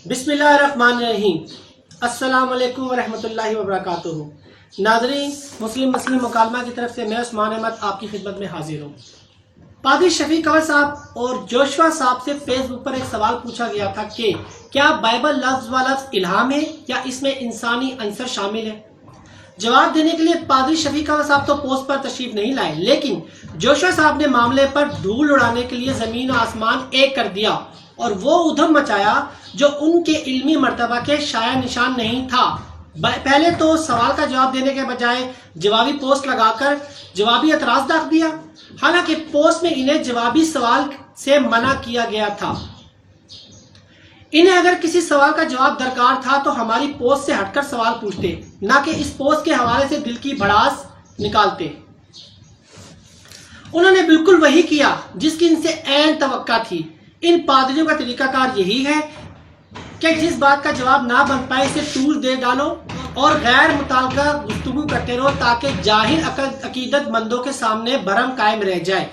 बिस्मिल्लाहिर्रहमानिर्रहीम। अस्सलाम वालेकुम वरहमतुल्लाहि वबरकातुहू। नाज़रीन, मुस्लिम मुकालमा की तरफ से मैं उस्मान अहमद आपकी खिदमत में हाजिर हूँ। पादरी शफीक अव्वल साहब और जोशुआ साहब से फेसबुक पर एक सवाल पूछा गया था कि क्या बाइबल लफ्ज़ व लफ्ज़ इल्हाम है या इसमें इंसानी अंसर शामिल है। जवाब देने के लिए पादरी शफीक अव्वल साहब तो पोस्ट पर तशरीफ नहीं लाए, लेकिन जोशुआ साहब ने मामले पर धूल उड़ाने के लिए जमीन और आसमान एक कर दिया और वो उधम मचाया जो उनके इल्मी मर्तबा के शाया निशान नहीं था। पहले तो सवाल का जवाब देने के बजाय जवाबी पोस्ट लगाकर जवाबी एतराज दाख दिया, हालांकि पोस्ट में इन्हें जवाबी सवाल से मना किया गया था। इन्हें अगर किसी सवाल का जवाब दरकार था तो हमारी पोस्ट से हटकर सवाल पूछते, ना कि इस पोस्ट के हवाले से दिल की भड़ास निकालते। उन्होंने बिल्कुल वही किया जिसकी इनसे ऐन तवक्का थी। इन पादरियों का तरीकाकार यही है कि जिस बात का जवाब ना बन पाए इसे टूल दे डालो और गैर मुताल्लिका गुफ्तगू करते रहो ताकि जाहिर अकीदत मंदों के सामने भरम कायम रह जाए।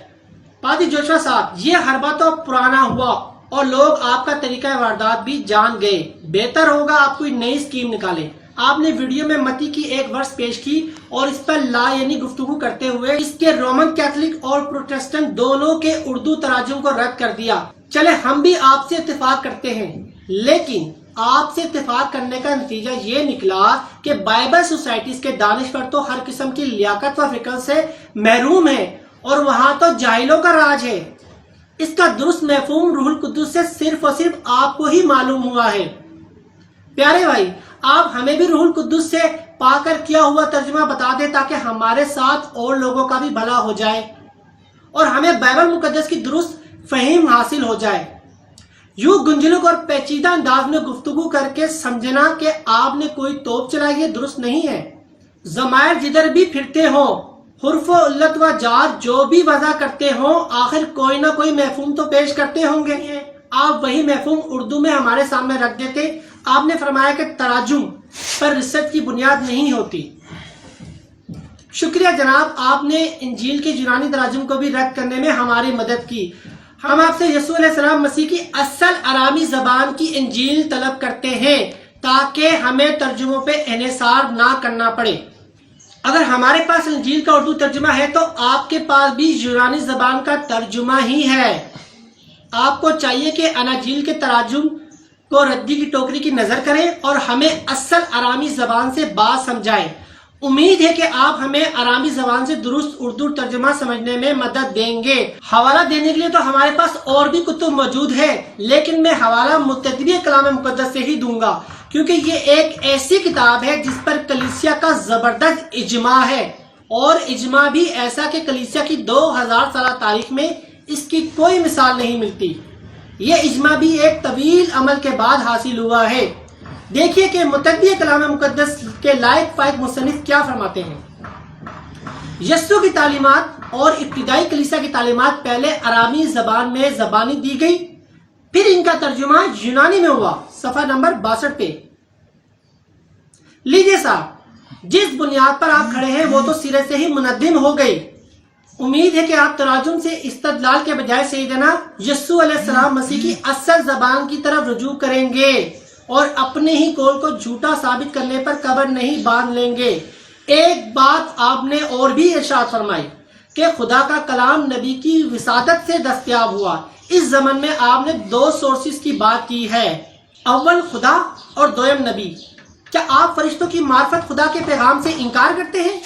पादरी जोशुआ साहब, ये हरबा तो पुराना हुआ और लोग आपका तरीका वारदात भी जान गए। बेहतर होगा आप कोई नई स्कीम निकालें। आपने वीडियो में मती की एक वर्ष पेश की और इस पर ला यानी गुफ्तगू करते हुए इसके रोमन कैथोलिक और प्रोटेस्टेंट दोनों के उर्दू तराजुम को रद्द कर दिया। चले हम भी आपसे इत्तेफाक करते हैं, लेकिन आपसे इत्तेफाक करने का नतीजा ये निकला कि बाइबल सोसाइटीज के दानिश्वर तो हर किस्म की लियाकत व फिक्र से महरूम है और वहां तो जाहिलों का राज है। इसका दुरुस्त महफूम रूहुल कुद्दुस से सिर्फ और सिर्फ आपको ही मालूम हुआ है। प्यारे भाई, आप हमें भी रूहुल कुद्दुस से पाकर किया हुआ तर्जुमा बता दें ताकि हमारे साथ और लोगों का भी भला हो जाए और हमें बाइबल मुकद्दस की दुरुस्त फहीम हासिल हो जाए। यूं गुंजलुक और पेचीदा अंदाज में गुफ्तगू करके समझना कि आपने कोई तोप चलाई है दुरुस्त नहीं है। जमायर जिधर भी फिरते हो, हुर्फ उल्लत व जार जो भी वजह करते हो, आखिर कोई ना कोई महफूम तो पेश करते होंगे। आप वही महफूम उर्दू में हमारे सामने रख देते। आपने फरमाया कि तराजुम पर रिसर्च की बुनियाद नहीं होती। शुक्रिया जनाब, आपने इंजील के यूनानी तराजुम को भी रद्द करने में हमारी मदद की। हम आपसे यीशु अलैहिस्सलाम मसीह की असल अरामी जबान की इंजील तलब करते हैं ताकि हमें तर्जुमों पे इन्हिसार ना करना पड़े। अगर हमारे पास इंजील का उर्दू तर्जुमा है तो आपके पास भी यूनानी जबान का तर्जुमा ही है। आपको चाहिए कि अनाजील के तराजुम को रद्दी की टोकरी की नजर करें और हमें असल अरामी जबान से बात समझाएं। उम्मीद है कि आप हमें अरामी जबान से दुरुस्त उर्दू तर्जुमा समझने में मदद देंगे। हवाला देने के लिए तो हमारे पास और भी कुतुब मौजूद है, लेकिन मैं हवाला मुततबी कलाम मुकद्दस से ही दूंगा क्योंकि ये एक ऐसी किताब है जिस पर कलीसिया का जबरदस्त इजमा है और इजमा भी ऐसा कि कलीसिया की 2000 साल तारीख में इसकी कोई मिसाल नहीं मिलती। ये इजमा भी एक तवील अमल के बाद हासिल हुआ है। देखिए कि मुतब्बी कलाम मुकद्दस के लायक फायक मुसन्निफ क्या फरमाते हैं। यस्सु की तालीमात और इब्तिदाई कलीसिया की तालीमात पहले अरामी जबान में जबानी दी गई, फिर इनका तर्जुमा यूनानी में हुआ। सफा नंबर 62 पे लीजिए साहब, जिस बुनियाद पर आप खड़े हैं वो तो सिरे से ही मुनद्दिम हो गई। उम्मीद है कि आप तराजुम से इस्तदलाल के बजाय सैयदना यस्सु अलैहिस्सलाम मसीह की असल जबान की तरफ रुजू करेंगे और अपने ही कौल को झूठा साबित करने पर कबर नहीं बांध लेंगे। एक बात आपने और भी इरशाद फरमाई कि खुदा का कलाम नबी की विसादत से दस्तयाब हुआ। इस जमन में आपने 2 सोर्सेस की बात की है, अव्वल खुदा और दोयम नबी। क्या आप फरिश्तों की मार्फत खुदा के पैगाम से इनकार करते हैं?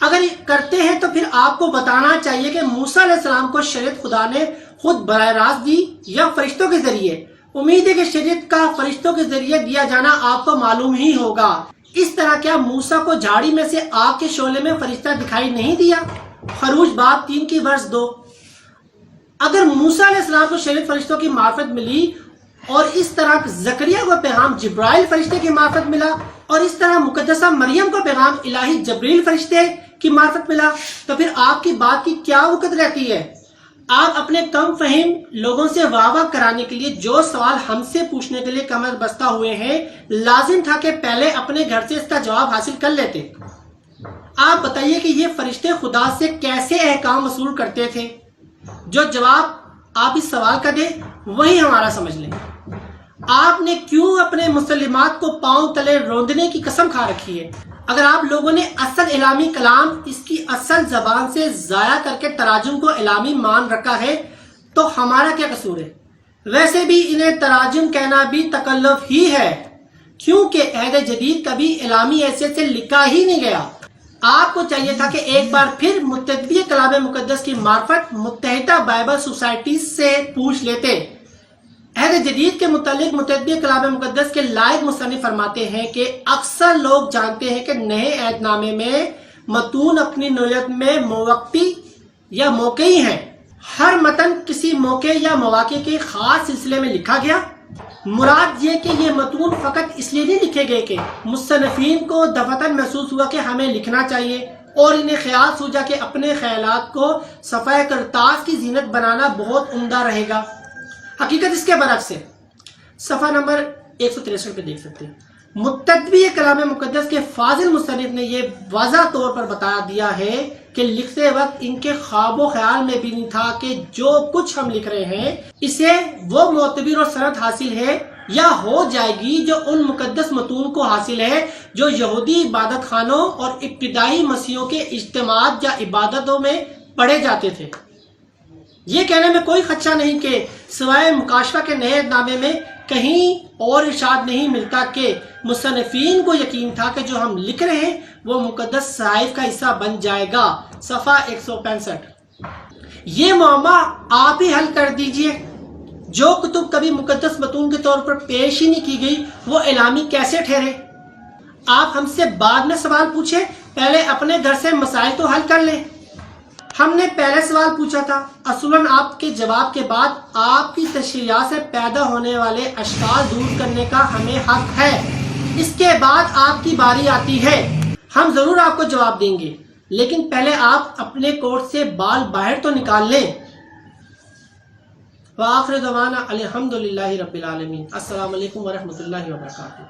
अगर करते हैं तो फिर आपको बताना चाहिए कि मूसा अलैहिस्सलाम को शरीयत खुदा ने खुद बराह रास्त दी या फरिश्तों के जरिए। उम्मीद है कि शरीयत का फरिश्तों के जरिए दिया जाना आपको मालूम ही होगा। इस तरह क्या मूसा को झाड़ी में से आग के शोले में फरिश्ता दिखाई नहीं दिया? खरूज बाब 3 की वर्ष 2। अगर मूसा अलैहिस्सलाम को शरीयत फरिश्तों की मार्फत मिली और इस तरह जकरिया को पैगाम जिब्राइल फरिश्ते की मार्फत मिला और इस तरह मुकद्दसा मरियम को पैगाम इलाही जबरील फरिश्ते की मार्फत मिला, तो फिर आपकी बात की क्या वक़्त रहती है? आप अपने कम फहीम लोगों से वाह कराने के लिए जो सवाल हमसे पूछने के लिए कमर बस्ता हुए हैं, लाजिम था कि पहले अपने घर से इसका जवाब हासिल कर लेते। आप बताइए कि ये फरिश्ते खुदा से कैसे अहकाम वसूल करते थे? जो जवाब आप इस सवाल का दें वही हमारा समझ लें। آپ نے کیوں اپنے مسلمات کو پاؤں تلے روندنے کی قسم کھا رکھی ہے؟ اگر آپ لوگوں نے اصل اعلامی کلام اس کی اصل زبان سے ضائع کر کے تراجم کو اعلامی مان رکھا ہے تو ہمارا کیا قصور ہے؟ ویسے بھی انہیں تراجم کہنا بھی تکلف ہی ہے، کیونکہ عہد جدید کبھی اعلامی حیثیت سے لکھا ہی نہیں گیا۔ آپ کو چاہیے تھا کہ ایک بار پھر متدبی کلام مقدس کی معرفت متحدہ بائبل سوسائٹی سے پوچھ لیتے۔ عہد جدید کے متعلق متدبی کلام مقدس کے لائق مصنف فرماتے ہیں کہ اکثر لوگ جانتے ہیں کہ نئے عہد نامے میں متون اپنی نوعیت میں موقتی یا موقعی ہیں۔ ہر متن کسی موقع یا مواقع کے خاص سلسلے میں لکھا گیا۔ مراد یہ کہ یہ متون فقط اس لیے نہیں لکھے گئے کہ مصنفین کو دفعتاً محسوس ہوا کہ ہمیں لکھنا چاہیے اور انہیں خیال سوچا کہ اپنے خیالات کو صفحہ کرتاس کی زینت بنانا بہت عمدہ رہے گا۔ حقیقت اس کے برعکس ہے۔ صفحہ نمبر 163 پہ دیکھ سکتے ہیں۔ متدبی کلام مقدس کے فاضل مصنف نے یہ واضح طور پر بتا دیا ہے کہ لکھتے وقت ان کے خواب و خیال میں بھی نہیں تھا کہ جو کچھ ہم لکھ رہے ہیں اسے وہ معتبر اور سند حاصل ہے یا ہو جائے گی جو ان مقدس متون کو حاصل ہے جو یہودی عبادت خانوں اور ابتدائی مسیحوں کے اجتماعات یا عبادتوں میں پڑھے جاتے تھے۔ یہ کہنے میں کوئی خدشہ نہیں کہ سوائے مکاشفہ کے نئے عہد نامے میں کہیں اور ارشاد نہیں ملتا کہ مصنفین کو یقین تھا کہ جو ہم لکھ رہے ہیں وہ مقدس صحائف کا حصہ بن جائے گا۔ صفحہ 165۔ یہ معمہ آپ ہی حل کر دیجئے۔ جو کتب کبھی مقدس متون کے طور پر پیش ہی نہیں کی گئی وہ اعلامی کیسے ٹھہرے؟ آپ ہم سے بعد میں سوال پوچھیں، پہلے اپنے گھر سے مسائل تو حل کر لیں۔ ہم نے پہلے سوال پوچھا تھا، اصولاً آپ کے جواب کے بعد آپ کی تشریحات سے پیدا ہونے والے اشکال دور کرنے کا ہمیں حق ہے۔ اس کے بعد آپ کی باری آتی ہے، ہم ضرور آپ کو جواب دیں گے، لیکن پہلے آپ اپنے کوٹ سے بال باہر تو نکال لیں۔ وآخر دعوانا الحمدللہ رب العالمین۔ السلام علیکم ورحمۃ اللہ وبرکاتہ۔